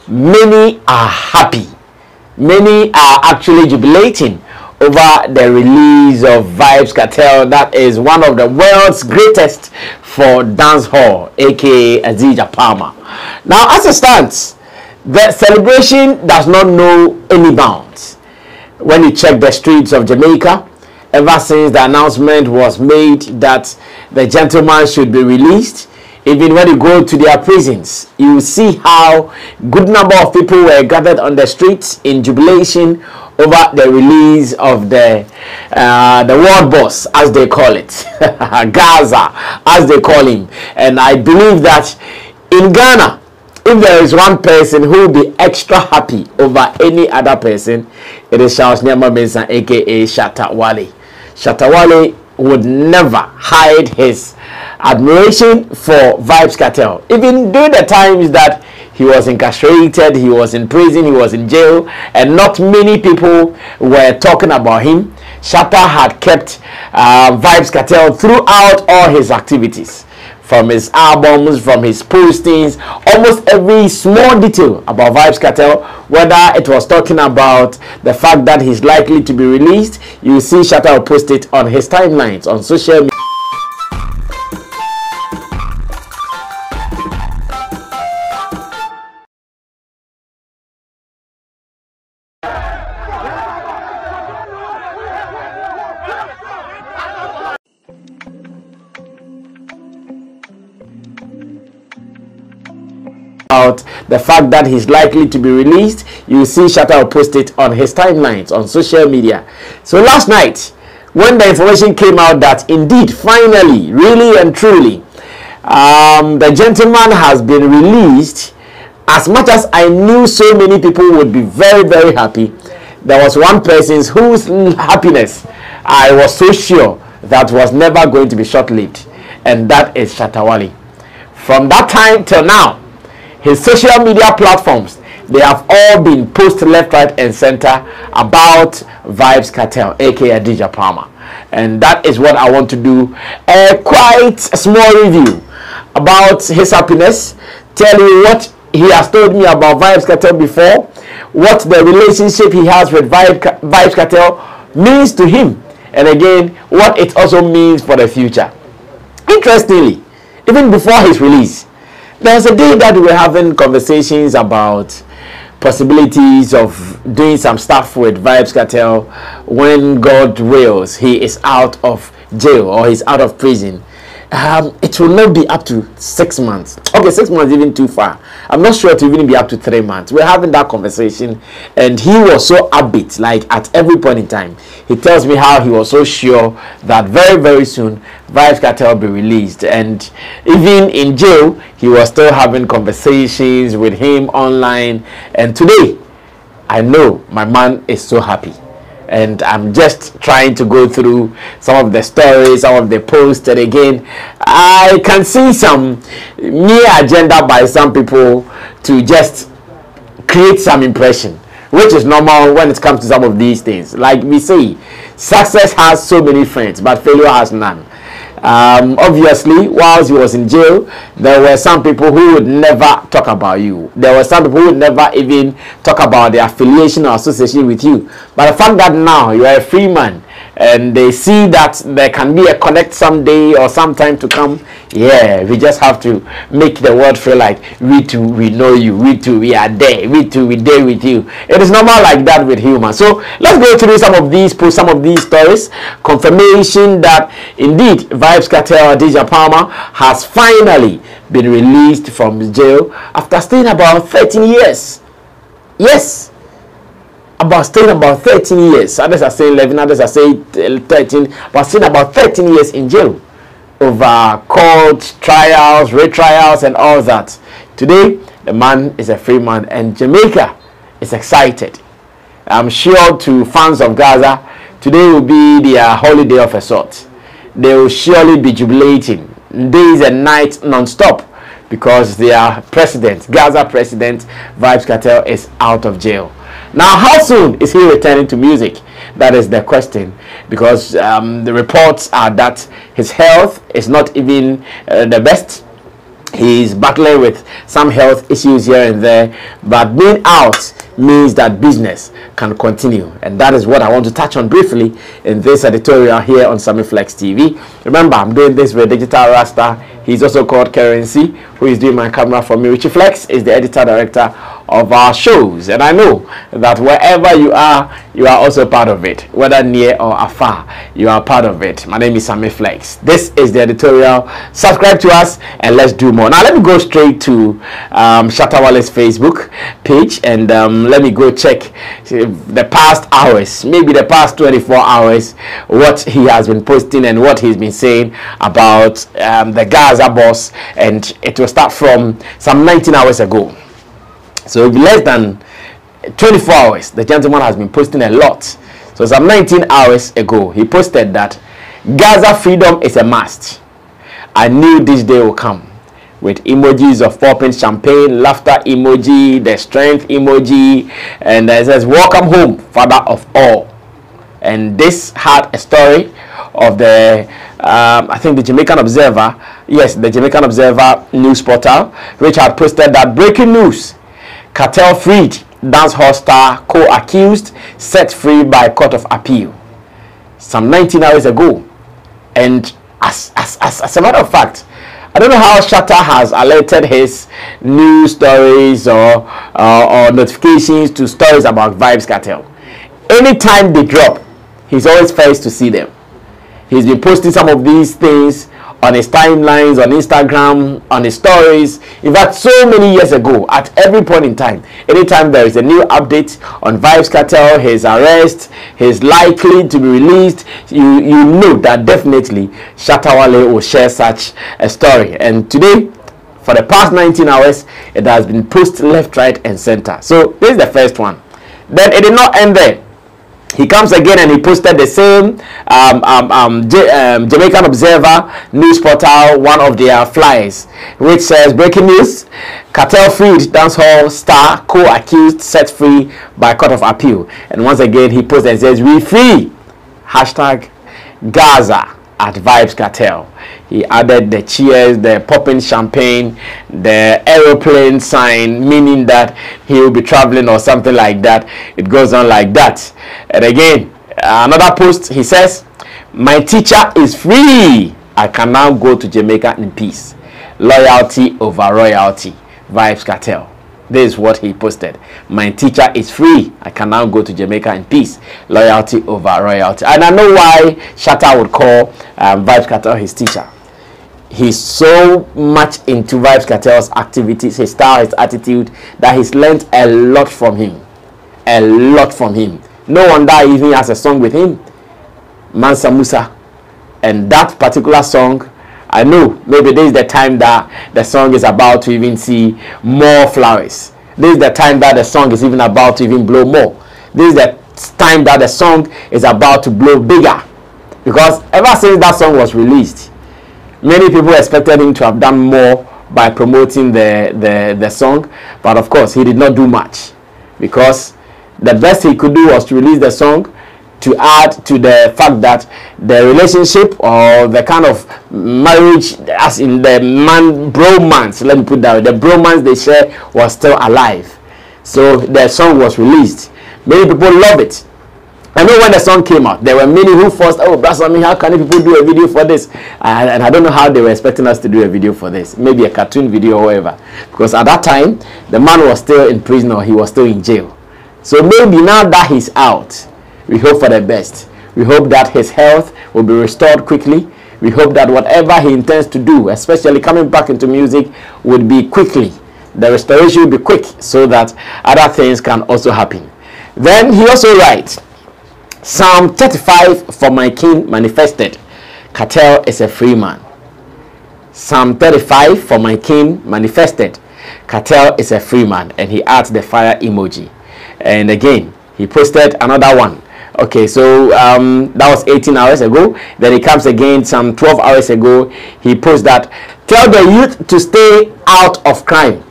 many are happy. Many are actually jubilating over the release of Vybz Kartel. That is one of the world's greatest for dancehall, aka Azija Palmer. Now, as it stands, the celebration does not know any bounds. When you check the streets of Jamaica, ever since the announcement was made that the gentleman should be released, even when you go to their prisons, you see how good number of people were gathered on the streets in jubilation over the release of the world boss, as they call it, Gaza, as they call him. And I believe that in Ghana, if there is one person who will be extra happy over any other person, it is Charles Nyama Mensah, aka Shatta Wale. Shatta Wale would never hide his admiration for Vybz Kartel, even during the times that he was incarcerated, he was in prison, he was in jail, and not many people were talking about him. Shatta had kept Vybz Kartel throughout all his activities, from his albums, from his postings, almost every small detail about Vybz Kartel, whether it was talking about the fact that he's likely to be released, you see Shatta will post it on his timelines on social media. About the fact that he's likely to be released, you see Shatta will post it on his timelines on social media. So last night, when the information came out that indeed, finally, really and truly, the gentleman has been released, as much as I knew so many people would be very, very happy, there was one person whose happiness I was so sure that was never going to be short-lived, and that is Shatta Wale. From that time till now, his social media platforms, they have all been posted left, right, and center about Vybz Kartel, aka DJ Palmer. And that is what I want to do. A quite small review about his happiness, tell you what he has told me about Vybz Kartel before, what the relationship he has with Vybz Kartel means to him, and again, what it also means for the future. Interestingly, even before his release, there was a day that we were having conversations about possibilities of doing some stuff with Vybz Kartel when God wills he is out of jail or he's out of prison. It will not be up to 6 months. Okay, 6 months even too far. I'm not sure it will even be up to 3 months. We're having that conversation, and he was so upbeat, like at every point in time. He tells me how he was so sure that very, very soon Vybz Kartel will be released, and even in jail, he was still having conversations with him online. And today, I know my man is so happy. And I'm just trying to go through some of the stories, some of the posts, and again, I can see some mere agenda by some people to just create some impression, which is normal when it comes to some of these things. Like we say, success has so many friends, but failure has none. Obviously, whilst he was in jail, there were some people who would never talk about you. There were some people who would never even talk about their affiliation or association with you. But the fact that now you are a free man, and they see that there can be a connect someday or sometime to come, yeah, we just have to make the world feel like we too, we know you, we too, we are there, we too, we there with you. It is normal like that with humans. So let's go through some of these posts, some of these stories. Confirmation that indeed Vybz Kartel DJ Palmer has finally been released from jail after staying about 13 years. Yes, staying about 13 years. Others are saying 11, others are saying 13, but staying about 13 years in jail over court trials, retrials, and all that. Today, the man is a free man, and Jamaica is excited. I'm sure to fans of Gaza, today will be their holiday of a sort. They will surely be jubilating days and nights non-stop because their president, Gaza president, Vybz Kartel, is out of jail. Now, how soon is he returning to music? That is the question, because the reports are that his health is not even the best. He's battling with some health issues here and there, but being out means that business can continue, and that is what I want to touch on briefly in this editorial here on Samiflex TV. Remember, I'm doing this with Digital Rasta. He's also called Currency, who is doing my camera for me. Richie Flex is the editor director of our shows, and I know that wherever you are also part of it, whether near or afar, you are part of it. My name is Samiflex. This is the editorial. Subscribe to us and let's do more. Now let me go straight to Shatta Wale's Facebook page, and let me go check the past hours, maybe the past 24 hours, what he has been posting and what he's been saying about the Gaza boss. And it will start from some 19 hours ago. So less than 24 hours, the gentleman has been posting a lot. So some 19 hours ago, he posted that Gaza freedom is a must. I knew this day will come, with emojis of popping champagne, laughter emoji, the strength emoji, and it says, welcome home, father of all. And this had a story of the I think the Jamaican Observer, yes, the Jamaican Observer news portal, which had posted that breaking news: Kartel freed, dancehall star co-accused set free by court of appeal. Some 19 hours ago. And as a matter of fact, I don't know how Shatta has alerted his news stories or notifications to stories about Vybz Kartel. Anytime they drop, he's always first to see them. He's been posting some of these things on his timelines, on Instagram, on his stories. In fact, so many years ago, at every point in time, anytime there is a new update on Vybz Kartel, his arrest, his likely to be released, you know that definitely Shatta Wale will share such a story. And today, for the past 19 hours, it has been posted left, right, and center. So this is the first one. Then it did not end there. He comes again and he posted the same Jamaican Observer news portal, one of their flyers, which says, breaking news: Kartel freed, dancehall star co-accused set free by court of appeal. And once again he posted and says, we free, hashtag Gaza at Vybz Kartel. He added the cheers, the popping champagne, the aeroplane sign, meaning that he will be traveling or something like that. It goes on like that. And again, another post, he says, my teacher is free. I can now go to Jamaica in peace. Loyalty over royalty. Vybz Kartel. This is what he posted. My teacher is free. I can now go to Jamaica in peace. Loyalty over royalty. And I know why Shatta would call Vybz Kartel his teacher. He's so much into Vybz Kartel's activities, his style, his attitude, that he's learned a lot from him. A lot from him. No wonder he even has a song with him, Mansa Musa. And that particular song, I know maybe this is the time that the song is about to even see more flowers. This is the time that the song is even about to even blow more. This is the time that the song is about to blow bigger. Because ever since that song was released, many people expected him to have done more by promoting the song. But of course, he did not do much. Because the best he could do was to release the song, to add to the fact that the relationship or the kind of marriage, as in the bromance, let me put that way, the bromance they share was still alive. So the song was released. Many people love it. I know when the song came out, there were many who forced, oh, Brasami, how can people do a video for this? And I don't know how they were expecting us to do a video for this. Maybe a cartoon video or whatever. Because at that time, the man was still in prison or he was still in jail. So maybe now that he's out, we hope for the best. We hope that his health will be restored quickly. We hope that whatever he intends to do, especially coming back into music, would be quickly. The restoration will be quick so that other things can also happen. Then he also writes, Psalm 35 for my king manifested. Kartel is a free man. Psalm 35 for my king manifested. Kartel is a free man. And he adds the fire emoji. And again, he posted another one. Okay, so that was 18 hours ago. Then he comes again some 12 hours ago. He posts that, tell the youth to stay out of crime.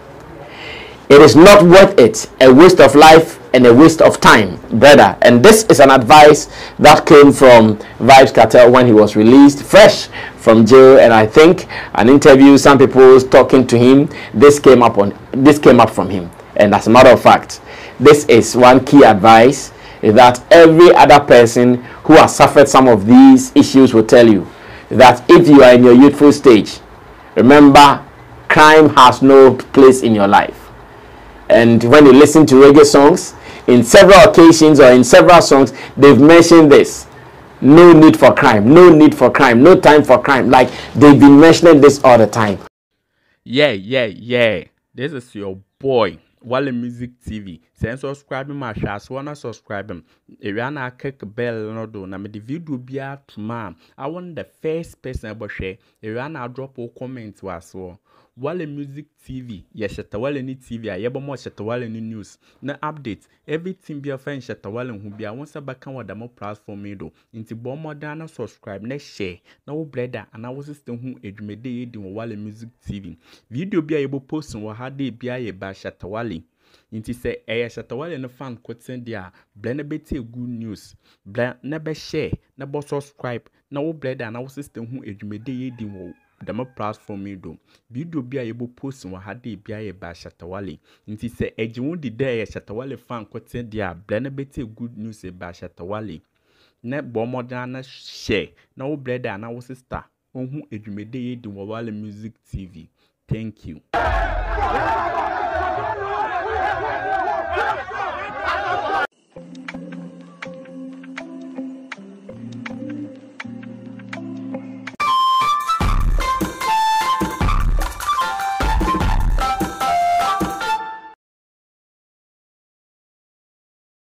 It is not worth it. A waste of life and a waste of time, brother. And this is an advice that came from Vybz Kartel when he was released fresh from jail. And I think an interview, some people talking to him, this came up from him. And as a matter of fact, this is one key advice that every other person who has suffered some of these issues will tell you, that if you are in your youthful stage, remember, crime has no place in your life. And when you listen to reggae songs, in several occasions or in several songs, they've mentioned this. No need for crime, no need for crime, no time for crime. Like, they've been mentioning this all the time. Yeah. This is your boy, Wale Music TV. Say subscribe my channel, so wanna subscribe him. If you wanna click bell no do, na me the video be out tomorrow. I want the first person about share. If you wanna drop a comment was Wale Music TV, yes, Shatta Wale ni TV, I yeba more Shatta Wale ni news. Na update, everything be a friend Shatta Wale who be a once a back on the more platform me do. Into bomb more than subscribe, next share, no brother, and I was system who edumede in Wale Music TV. Video be able post and what had they be a by Shatta Wale. Inti say Shatta Wale no fan quoting there, blend bete good news, blend never share, never subscribe, no brother, and I was system who edumede in the more platform me do. Video be able post and what had they be a by Shatta Wale. Inti say won't the day Shatta Wale fan quoting there, blend bete good news by Shatta Wale. Ne bomb than share, no brother, and I was sister, who edumede in Wale Music TV. Thank you.